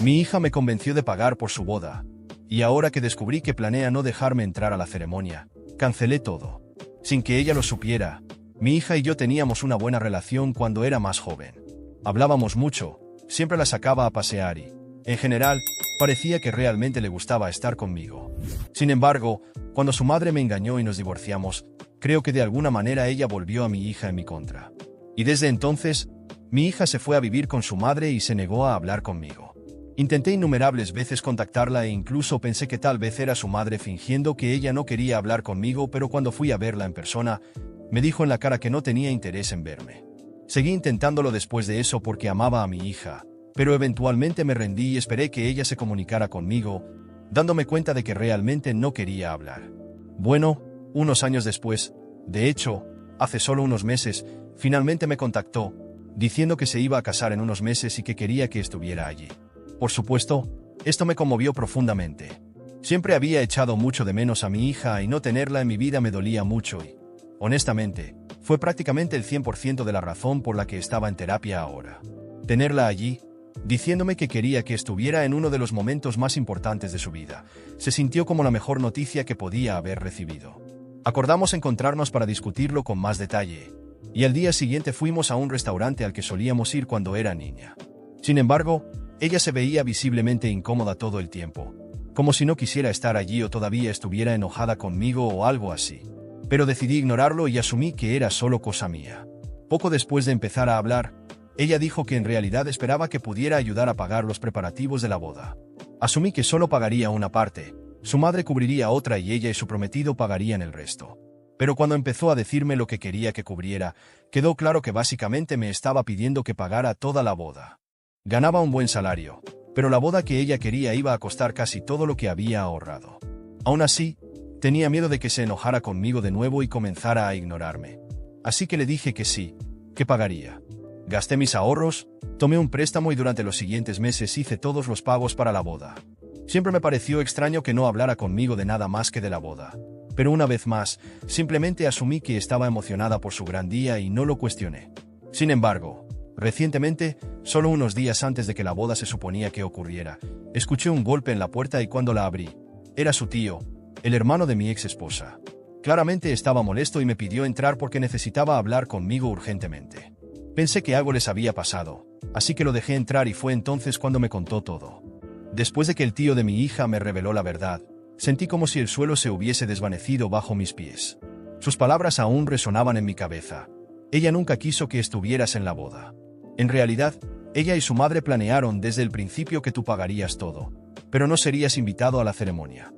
Mi hija me convenció de pagar por su boda, y ahora que descubrí que planea no dejarme entrar a la ceremonia, cancelé todo. Sin que ella lo supiera, mi hija y yo teníamos una buena relación cuando era más joven. Hablábamos mucho, siempre la sacaba a pasear y, en general, parecía que realmente le gustaba estar conmigo. Sin embargo, cuando su madre me engañó y nos divorciamos, creo que de alguna manera ella volvió a mi hija en mi contra. Y desde entonces, mi hija se fue a vivir con su madre y se negó a hablar conmigo. Intenté innumerables veces contactarla e incluso pensé que tal vez era su madre fingiendo que ella no quería hablar conmigo, pero cuando fui a verla en persona, me dijo en la cara que no tenía interés en verme. Seguí intentándolo después de eso porque amaba a mi hija, pero eventualmente me rendí y esperé que ella se comunicara conmigo, dándome cuenta de que realmente no quería hablar. Bueno, unos años después, de hecho, hace solo unos meses, finalmente me contactó, diciendo que se iba a casar en unos meses y que quería que estuviera allí. Por supuesto, esto me conmovió profundamente. Siempre había echado mucho de menos a mi hija y no tenerla en mi vida me dolía mucho y, honestamente, fue prácticamente el 100% de la razón por la que estaba en terapia ahora. Tenerla allí, diciéndome que quería que estuviera en uno de los momentos más importantes de su vida, se sintió como la mejor noticia que podía haber recibido. Acordamos encontrarnos para discutirlo con más detalle, y al día siguiente fuimos a un restaurante al que solíamos ir cuando era niña. Sin embargo, ella se veía visiblemente incómoda todo el tiempo, como si no quisiera estar allí o todavía estuviera enojada conmigo o algo así. Pero decidí ignorarlo y asumí que era solo cosa mía. Poco después de empezar a hablar, ella dijo que en realidad esperaba que pudiera ayudar a pagar los preparativos de la boda. Asumí que solo pagaría una parte, su madre cubriría otra y ella y su prometido pagarían el resto. Pero cuando empezó a decirme lo que quería que cubriera, quedó claro que básicamente me estaba pidiendo que pagara toda la boda. Ganaba un buen salario, pero la boda que ella quería iba a costar casi todo lo que había ahorrado. Aún así, tenía miedo de que se enojara conmigo de nuevo y comenzara a ignorarme. Así que le dije que sí, que pagaría. Gasté mis ahorros, tomé un préstamo y durante los siguientes meses hice todos los pagos para la boda. Siempre me pareció extraño que no hablara conmigo de nada más que de la boda. Pero una vez más, simplemente asumí que estaba emocionada por su gran día y no lo cuestioné. Sin embargo, recientemente, solo unos días antes de que la boda se suponía que ocurriera, escuché un golpe en la puerta y cuando la abrí, era su tío, el hermano de mi ex esposa. Claramente estaba molesto y me pidió entrar porque necesitaba hablar conmigo urgentemente. Pensé que algo les había pasado, así que lo dejé entrar y fue entonces cuando me contó todo. Después de que el tío de mi hija me reveló la verdad, sentí como si el suelo se hubiese desvanecido bajo mis pies. Sus palabras aún resonaban en mi cabeza. Ella nunca quiso que estuvieras en la boda. En realidad, ella y su madre planearon desde el principio que tú pagarías todo, pero no serías invitado a la ceremonia.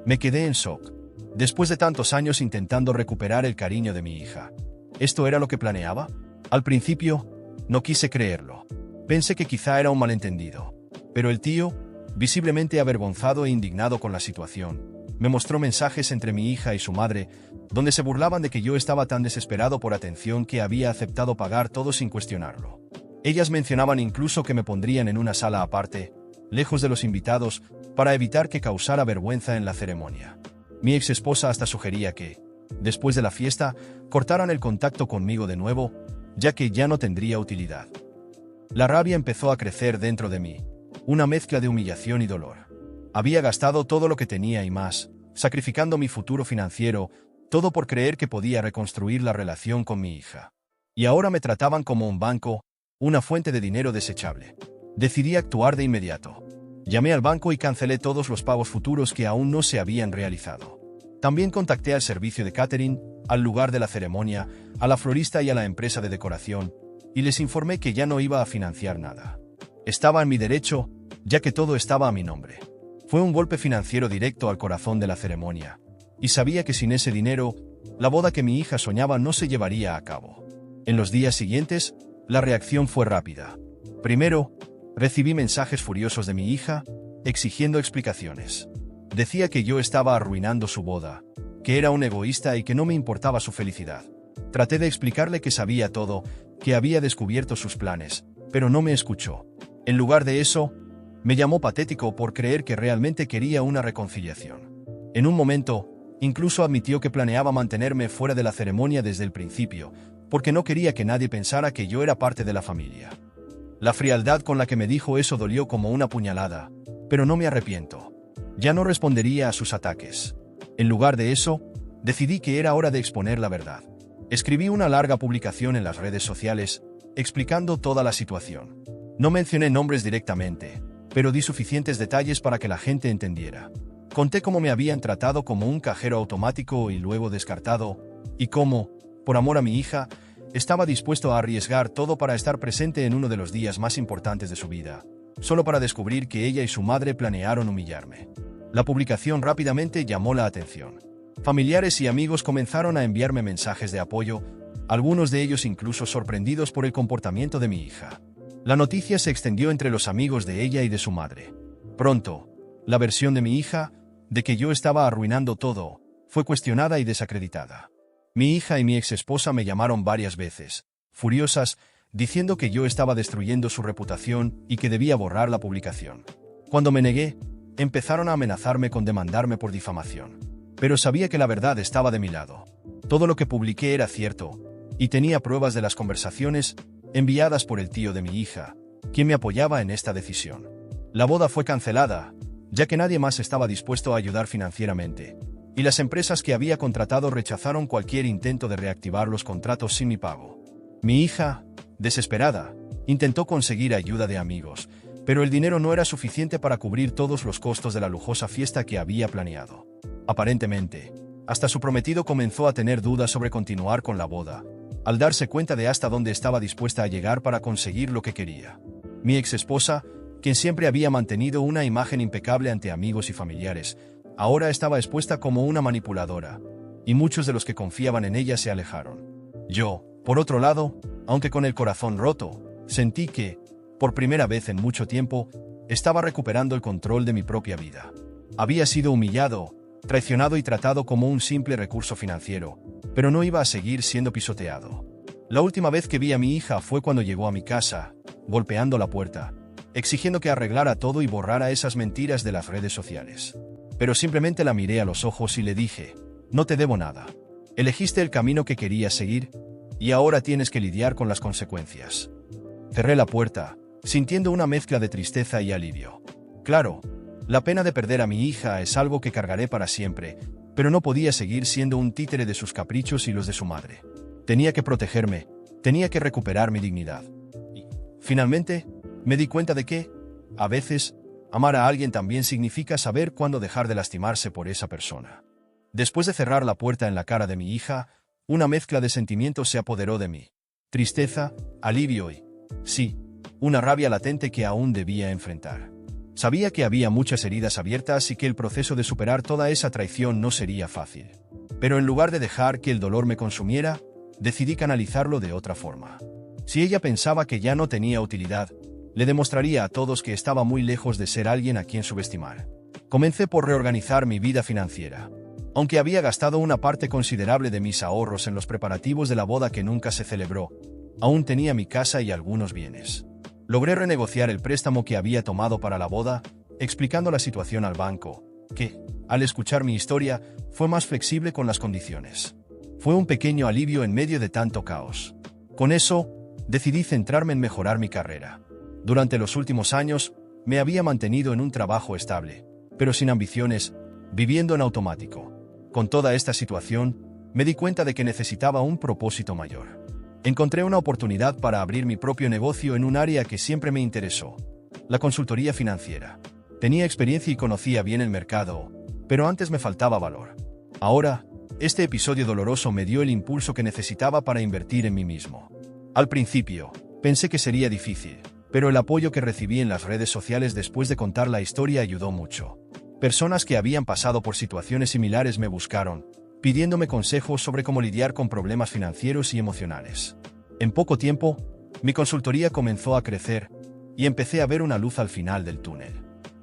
Me quedé en shock. Después de tantos años intentando recuperar el cariño de mi hija, ¿esto era lo que planeaba? Al principio, no quise creerlo. Pensé que quizá era un malentendido. Pero el tío, visiblemente avergonzado e indignado con la situación, me mostró mensajes entre mi hija y su madre, donde se burlaban de que yo estaba tan desesperado por atención que había aceptado pagar todo sin cuestionarlo. Ellas mencionaban incluso que me pondrían en una sala aparte, lejos de los invitados, para evitar que causara vergüenza en la ceremonia. Mi ex esposa hasta sugería que, después de la fiesta, cortaran el contacto conmigo de nuevo, ya que ya no tendría utilidad. La rabia empezó a crecer dentro de mí, una mezcla de humillación y dolor. Había gastado todo lo que tenía y más, sacrificando mi futuro financiero, todo por creer que podía reconstruir la relación con mi hija. Y ahora me trataban como un banco, una fuente de dinero desechable. Decidí actuar de inmediato. Llamé al banco y cancelé todos los pagos futuros que aún no se habían realizado. También contacté al servicio de catering, al lugar de la ceremonia, a la florista y a la empresa de decoración, y les informé que ya no iba a financiar nada. Estaba en mi derecho, ya que todo estaba a mi nombre. Fue un golpe financiero directo al corazón de la ceremonia, y sabía que sin ese dinero, la boda que mi hija soñaba no se llevaría a cabo. En los días siguientes, la reacción fue rápida. Primero, recibí mensajes furiosos de mi hija, exigiendo explicaciones. Decía que yo estaba arruinando su boda, que era un egoísta y que no me importaba su felicidad. Traté de explicarle que sabía todo, que había descubierto sus planes, pero no me escuchó. En lugar de eso, me llamó patético por creer que realmente quería una reconciliación. En un momento, incluso admitió que planeaba mantenerme fuera de la ceremonia desde el principio, porque no quería que nadie pensara que yo era parte de la familia. La frialdad con la que me dijo eso dolió como una puñalada, pero no me arrepiento. Ya no respondería a sus ataques. En lugar de eso, decidí que era hora de exponer la verdad. Escribí una larga publicación en las redes sociales, explicando toda la situación. No mencioné nombres directamente, pero di suficientes detalles para que la gente entendiera. Conté cómo me habían tratado como un cajero automático y luego descartado, y cómo, por amor a mi hija, estaba dispuesto a arriesgar todo para estar presente en uno de los días más importantes de su vida, solo para descubrir que ella y su madre planearon humillarme. La publicación rápidamente llamó la atención. Familiares y amigos comenzaron a enviarme mensajes de apoyo, algunos de ellos incluso sorprendidos por el comportamiento de mi hija. La noticia se extendió entre los amigos de ella y de su madre. Pronto, la versión de mi hija, de que yo estaba arruinando todo, fue cuestionada y desacreditada. Mi hija y mi exesposa me llamaron varias veces, furiosas, diciendo que yo estaba destruyendo su reputación y que debía borrar la publicación. Cuando me negué, empezaron a amenazarme con demandarme por difamación. Pero sabía que la verdad estaba de mi lado. Todo lo que publiqué era cierto, y tenía pruebas de las conversaciones enviadas por el tío de mi hija, quien me apoyaba en esta decisión. La boda fue cancelada, ya que nadie más estaba dispuesto a ayudar financieramente, y las empresas que había contratado rechazaron cualquier intento de reactivar los contratos sin mi pago. Mi hija, desesperada, intentó conseguir ayuda de amigos, pero el dinero no era suficiente para cubrir todos los costos de la lujosa fiesta que había planeado. Aparentemente, hasta su prometido comenzó a tener dudas sobre continuar con la boda, al darse cuenta de hasta dónde estaba dispuesta a llegar para conseguir lo que quería. Mi exesposa, quien siempre había mantenido una imagen impecable ante amigos y familiares, ahora estaba expuesta como una manipuladora, y muchos de los que confiaban en ella se alejaron. Yo, por otro lado, aunque con el corazón roto, sentí que, por primera vez en mucho tiempo, estaba recuperando el control de mi propia vida. Había sido humillado, traicionado y tratado como un simple recurso financiero, pero no iba a seguir siendo pisoteado. La última vez que vi a mi hija fue cuando llegó a mi casa, golpeando la puerta, exigiendo que arreglara todo y borrara esas mentiras de las redes sociales. Pero simplemente la miré a los ojos y le dije, no te debo nada. Elegiste el camino que querías seguir, y ahora tienes que lidiar con las consecuencias. Cerré la puerta, sintiendo una mezcla de tristeza y alivio. Claro, la pena de perder a mi hija es algo que cargaré para siempre, pero no podía seguir siendo un títere de sus caprichos y los de su madre. Tenía que protegerme, tenía que recuperar mi dignidad. Y, finalmente, me di cuenta de que, a veces, amar a alguien también significa saber cuándo dejar de lastimarse por esa persona. Después de cerrar la puerta en la cara de mi hija, una mezcla de sentimientos se apoderó de mí. Tristeza, alivio y, sí, una rabia latente que aún debía enfrentar. Sabía que había muchas heridas abiertas y que el proceso de superar toda esa traición no sería fácil. Pero en lugar de dejar que el dolor me consumiera, decidí canalizarlo de otra forma. Si ella pensaba que ya no tenía utilidad, le demostraría a todos que estaba muy lejos de ser alguien a quien subestimar. Comencé por reorganizar mi vida financiera. Aunque había gastado una parte considerable de mis ahorros en los preparativos de la boda que nunca se celebró, aún tenía mi casa y algunos bienes. Logré renegociar el préstamo que había tomado para la boda, explicando la situación al banco, que, al escuchar mi historia, fue más flexible con las condiciones. Fue un pequeño alivio en medio de tanto caos. Con eso, decidí centrarme en mejorar mi carrera. Durante los últimos años, me había mantenido en un trabajo estable, pero sin ambiciones, viviendo en automático. Con toda esta situación, me di cuenta de que necesitaba un propósito mayor. Encontré una oportunidad para abrir mi propio negocio en un área que siempre me interesó, la consultoría financiera. Tenía experiencia y conocía bien el mercado, pero antes me faltaba valor. Ahora, este episodio doloroso me dio el impulso que necesitaba para invertir en mí mismo. Al principio, pensé que sería difícil, pero el apoyo que recibí en las redes sociales después de contar la historia ayudó mucho. Personas que habían pasado por situaciones similares me buscaron, pidiéndome consejos sobre cómo lidiar con problemas financieros y emocionales. En poco tiempo, mi consultoría comenzó a crecer y empecé a ver una luz al final del túnel.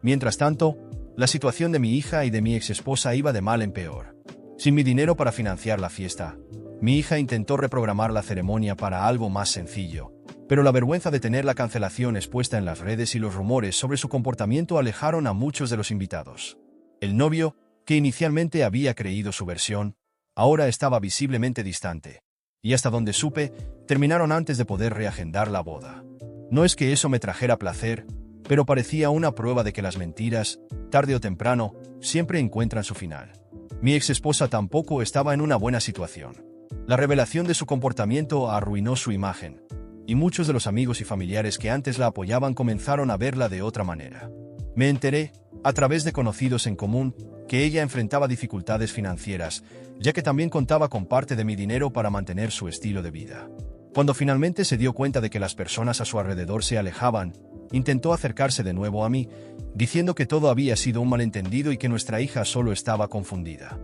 Mientras tanto, la situación de mi hija y de mi exesposa iba de mal en peor. Sin mi dinero para financiar la fiesta, mi hija intentó reprogramar la ceremonia para algo más sencillo, pero la vergüenza de tener la cancelación expuesta en las redes y los rumores sobre su comportamiento alejaron a muchos de los invitados. El novio, que inicialmente había creído su versión, ahora estaba visiblemente distante, y hasta donde supe, terminaron antes de poder reagendar la boda. No es que eso me trajera placer, pero parecía una prueba de que las mentiras, tarde o temprano, siempre encuentran su final. Mi exesposa tampoco estaba en una buena situación. La revelación de su comportamiento arruinó su imagen, y muchos de los amigos y familiares que antes la apoyaban comenzaron a verla de otra manera. Me enteré, a través de conocidos en común, que ella enfrentaba dificultades financieras, ya que también contaba con parte de mi dinero para mantener su estilo de vida. Cuando finalmente se dio cuenta de que las personas a su alrededor se alejaban, intentó acercarse de nuevo a mí, diciendo que todo había sido un malentendido y que nuestra hija solo estaba confundida.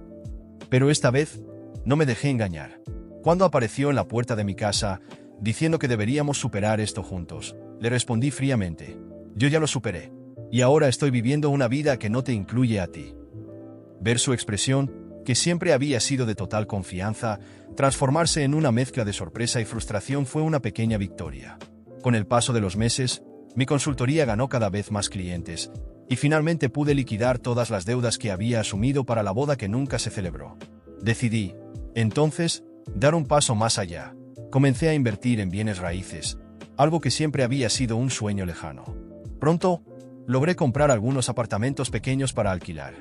Pero esta vez, no me dejé engañar. Cuando apareció en la puerta de mi casa, diciendo que deberíamos superar esto juntos, le respondí fríamente: yo ya lo superé, y ahora estoy viviendo una vida que no te incluye a ti. Ver su expresión, que siempre había sido de total confianza, transformarse en una mezcla de sorpresa y frustración fue una pequeña victoria. Con el paso de los meses, mi consultoría ganó cada vez más clientes, y finalmente pude liquidar todas las deudas que había asumido para la boda que nunca se celebró. Decidí, entonces, dar un paso más allá. Comencé a invertir en bienes raíces, algo que siempre había sido un sueño lejano. Pronto, logré comprar algunos apartamentos pequeños para alquilar.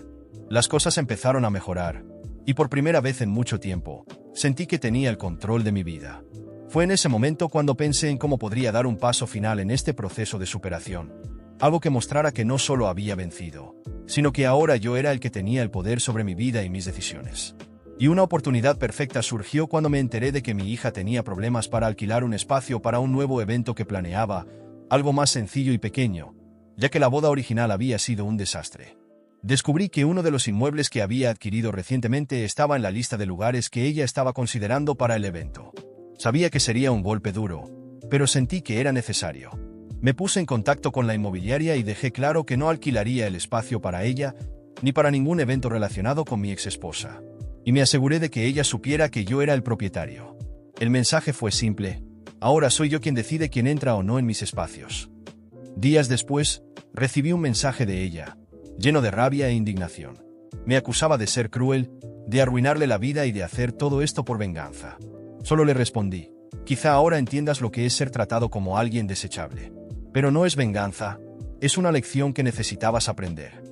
Las cosas empezaron a mejorar, y por primera vez en mucho tiempo, sentí que tenía el control de mi vida. Fue en ese momento cuando pensé en cómo podría dar un paso final en este proceso de superación, algo que mostrara que no solo había vencido, sino que ahora yo era el que tenía el poder sobre mi vida y mis decisiones. Y una oportunidad perfecta surgió cuando me enteré de que mi hija tenía problemas para alquilar un espacio para un nuevo evento que planeaba, algo más sencillo y pequeño, ya que la boda original había sido un desastre. Descubrí que uno de los inmuebles que había adquirido recientemente estaba en la lista de lugares que ella estaba considerando para el evento. Sabía que sería un golpe duro, pero sentí que era necesario. Me puse en contacto con la inmobiliaria y dejé claro que no alquilaría el espacio para ella, ni para ningún evento relacionado con mi exesposa. Y me aseguré de que ella supiera que yo era el propietario. El mensaje fue simple: ahora soy yo quien decide quién entra o no en mis espacios. Días después, recibí un mensaje de ella, lleno de rabia e indignación. Me acusaba de ser cruel, de arruinarle la vida y de hacer todo esto por venganza. Solo le respondí: quizá ahora entiendas lo que es ser tratado como alguien desechable. Pero no es venganza, es una lección que necesitabas aprender.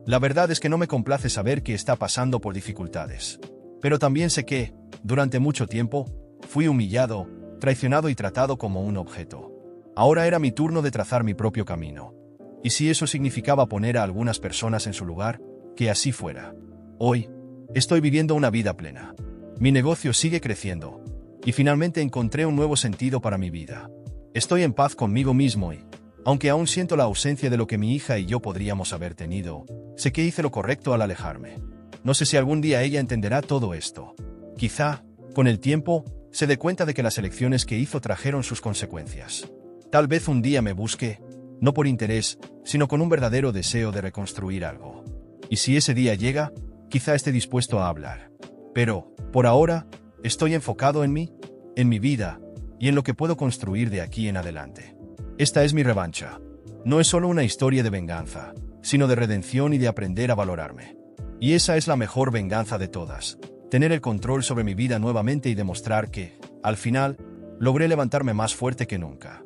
La verdad es que no me complace saber que está pasando por dificultades. Pero también sé que, durante mucho tiempo, fui humillado, traicionado y tratado como un objeto. Ahora era mi turno de trazar mi propio camino. Y si eso significaba poner a algunas personas en su lugar, que así fuera. Hoy, estoy viviendo una vida plena. Mi negocio sigue creciendo, y finalmente encontré un nuevo sentido para mi vida. Estoy en paz conmigo mismo y, aunque aún siento la ausencia de lo que mi hija y yo podríamos haber tenido, sé que hice lo correcto al alejarme. No sé si algún día ella entenderá todo esto. Quizá, con el tiempo, se dé cuenta de que las elecciones que hizo trajeron sus consecuencias. Tal vez un día me busque, no por interés, sino con un verdadero deseo de reconstruir algo. Y si ese día llega, quizá esté dispuesto a hablar. Pero, por ahora, estoy enfocado en mí, en mi vida, y en lo que puedo construir de aquí en adelante. Esta es mi revancha. No es solo una historia de venganza, sino de redención y de aprender a valorarme. Y esa es la mejor venganza de todas: tener el control sobre mi vida nuevamente y demostrar que, al final, logré levantarme más fuerte que nunca.